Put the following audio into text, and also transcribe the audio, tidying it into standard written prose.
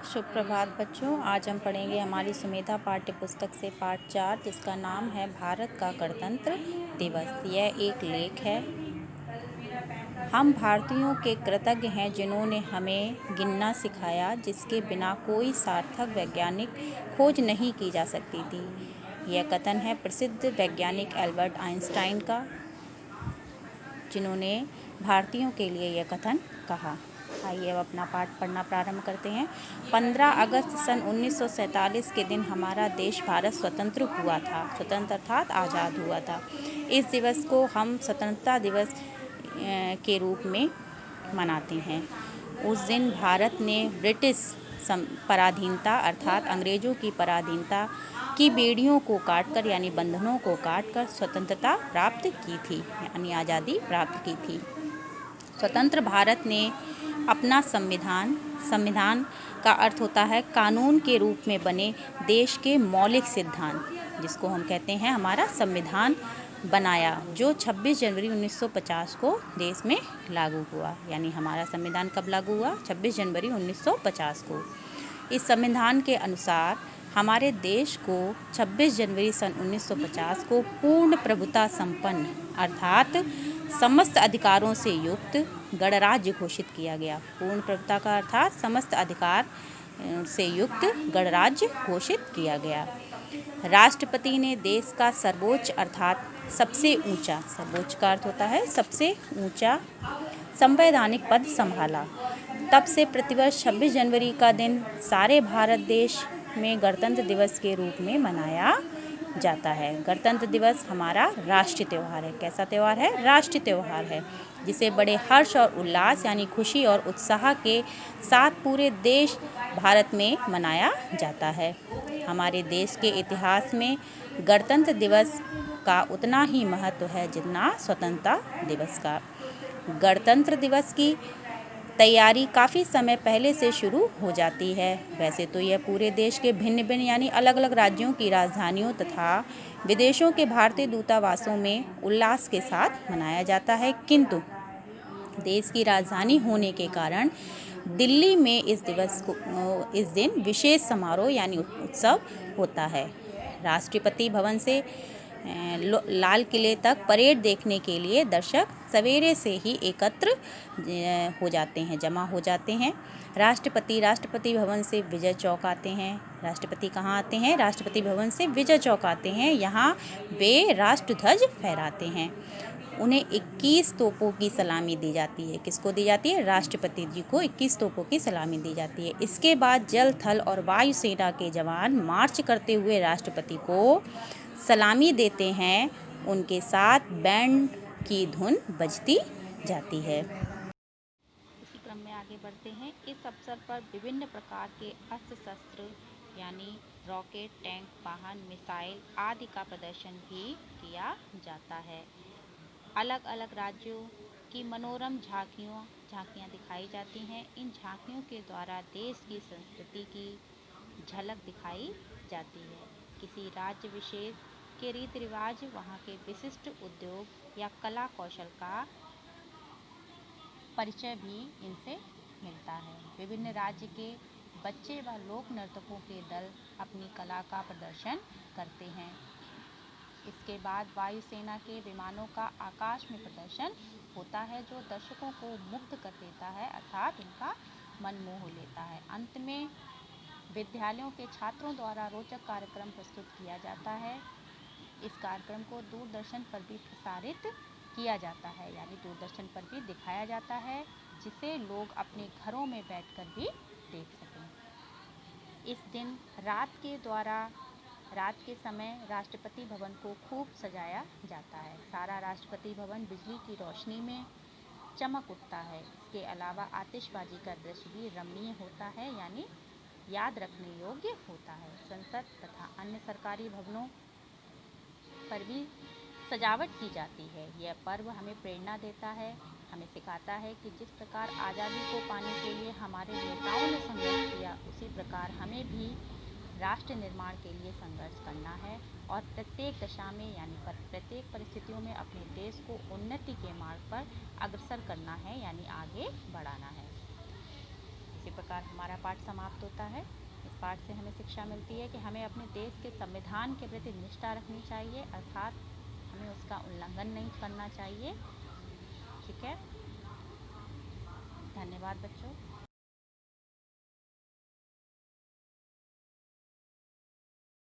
सुप्रभात बच्चों। आज हम पढ़ेंगे हमारी सुमेधा पाठ्य पुस्तक से पाठ 4, जिसका नाम है भारत का गणतंत्र दिवस। यह एक लेख है। हम भारतीयों के कृतज्ञ हैं जिन्होंने हमें गिनना सिखाया, जिसके बिना कोई सार्थक वैज्ञानिक खोज नहीं की जा सकती थी। यह कथन है प्रसिद्ध वैज्ञानिक एल्बर्ट आइंस्टाइन का, जिन्होंने भारतीयों के लिए यह कथन कहा। आइए अब अपना पाठ पढ़ना प्रारंभ करते हैं। 15 अगस्त सन 1947 के दिन हमारा देश भारत स्वतंत्र हुआ था। स्वतंत्र अर्थात आज़ाद हुआ था। इस दिवस को हम स्वतंत्रता दिवस के रूप में मनाते हैं। उस दिन भारत ने ब्रिटिश पराधीनता अर्थात अंग्रेज़ों की पराधीनता की बेड़ियों को काटकर यानी बंधनों को काटकर स्वतंत्रता प्राप्त की थी, यानी आज़ादी प्राप्त की थी। स्वतंत्र भारत ने अपना संविधान का अर्थ होता है कानून के रूप में बने देश के मौलिक सिद्धांत, जिसको हम कहते हैं हमारा संविधान बनाया, जो 26 जनवरी 1950 को देश में लागू हुआ। यानी हमारा संविधान कब लागू हुआ? 26 जनवरी 1950 को। इस संविधान के अनुसार हमारे देश को 26 जनवरी सन 1950 को पूर्ण प्रभुता संपन्न अर्थात समस्त अधिकारों से युक्त गणराज्य घोषित किया गया। पूर्ण प्रभुता का अर्थात समस्त अधिकार से युक्त गणराज्य घोषित किया गया। राष्ट्रपति ने देश का सर्वोच्च अर्थात सबसे ऊंचा, सर्वोच्च का अर्थ होता है सबसे ऊंचा संवैधानिक पद संभाला। तब से प्रतिवर्ष 26 जनवरी का दिन सारे भारत देश में गणतंत्र दिवस के रूप में मनाया जाता है। गणतंत्र दिवस हमारा राष्ट्रीय त्यौहार है। कैसा त्यौहार है? राष्ट्रीय त्यौहार है, जिसे बड़े हर्ष और उल्लास यानी खुशी और उत्साह के साथ पूरे देश भारत में मनाया जाता है। हमारे देश के इतिहास में गणतंत्र दिवस का उतना ही महत्व है जितना स्वतंत्रता दिवस का। गणतंत्र दिवस की तैयारी काफ़ी समय पहले से शुरू हो जाती है। वैसे तो यह पूरे देश के भिन्न भिन्न यानी अलग अलग राज्यों की राजधानियों तथा विदेशों के भारतीय दूतावासों में उल्लास के साथ मनाया जाता है, किंतु देश की राजधानी होने के कारण दिल्ली में इस दिन विशेष समारोह यानी उत्सव होता है। राष्ट्रपति भवन से लाल किले तक परेड देखने के लिए दर्शक सवेरे से ही एकत्र हो जाते हैं, जमा हो जाते हैं। राष्ट्रपति भवन से विजय चौक आते हैं। राष्ट्रपति कहाँ आते हैं? राष्ट्रपति भवन से विजय चौक आते हैं। यहाँ वे राष्ट्रध्वज फहराते हैं। उन्हें 21 तोपों की सलामी दी जाती है। किसको दी जाती है? राष्ट्रपति जी को 21 तोपों की सलामी दी जाती है। इसके बाद जल, थल और वायु सेना के जवान मार्च करते हुए राष्ट्रपति को सलामी देते हैं। उनके साथ बैंड की धुन बजती जाती है। इसी क्रम में आगे बढ़ते हैं। इस अवसर पर विभिन्न प्रकार के अस्त्र शस्त्र यानी रॉकेट, टैंक, वाहन, मिसाइल आदि का प्रदर्शन भी किया जाता है। अलग अलग राज्यों की मनोरम झांकियाँ दिखाई जाती हैं। इन झांकियों के द्वारा देश की संस्कृति की झलक दिखाई जाती है। किसी राज्य विशेष के रीति रिवाज, वहाँ के विशिष्ट उद्योग या कला कौशल का परिचय भी इनसे मिलता है। विभिन्न राज्य के बच्चे व लोक नर्तकों के दल अपनी कला का प्रदर्शन करते हैं। इसके बाद वायुसेना के विमानों का आकाश में प्रदर्शन होता है, जो दर्शकों को मुग्ध कर देता है अर्थात उनका मन मोह लेता है। अंत में विद्यालयों के छात्रों द्वारा रोचक कार्यक्रम प्रस्तुत किया जाता है। इस कार्यक्रम को दूरदर्शन पर भी प्रसारित किया जाता है, यानी दूरदर्शन पर भी दिखाया जाता है, जिसे लोग अपने घरों में बैठकर भी देख सकें। इस दिन रात के समय राष्ट्रपति भवन को खूब सजाया जाता है। सारा राष्ट्रपति भवन बिजली की रोशनी में चमक उठता है। इसके अलावा आतिशबाजी का दृश्य भी रमणीय होता है, यानी याद रखने योग्य होता है। संसद तथा अन्य सरकारी भवनों पर भी सजावट की जाती है। यह पर्व हमें प्रेरणा देता है, हमें सिखाता है कि जिस प्रकार आज़ादी को पाने के लिए हमारे नेताओं ने संघर्ष किया, उसी प्रकार हमें भी राष्ट्र निर्माण के लिए संघर्ष करना है और प्रत्येक दशा में यानी प्रत्येक परिस्थितियों में अपने देश को उन्नति के मार्ग पर अग्रसर करना है, यानी आगे बढ़ाना है। इसी प्रकार प्रकार हमारा पाठ समाप्त होता है। इस पाठ से हमें शिक्षा मिलती है कि हमें अपने देश के संविधान के प्रति निष्ठा रखनी चाहिए, अर्थात हमें उसका उल्लंघन नहीं करना चाहिए। ठीक है, धन्यवाद बच्चों।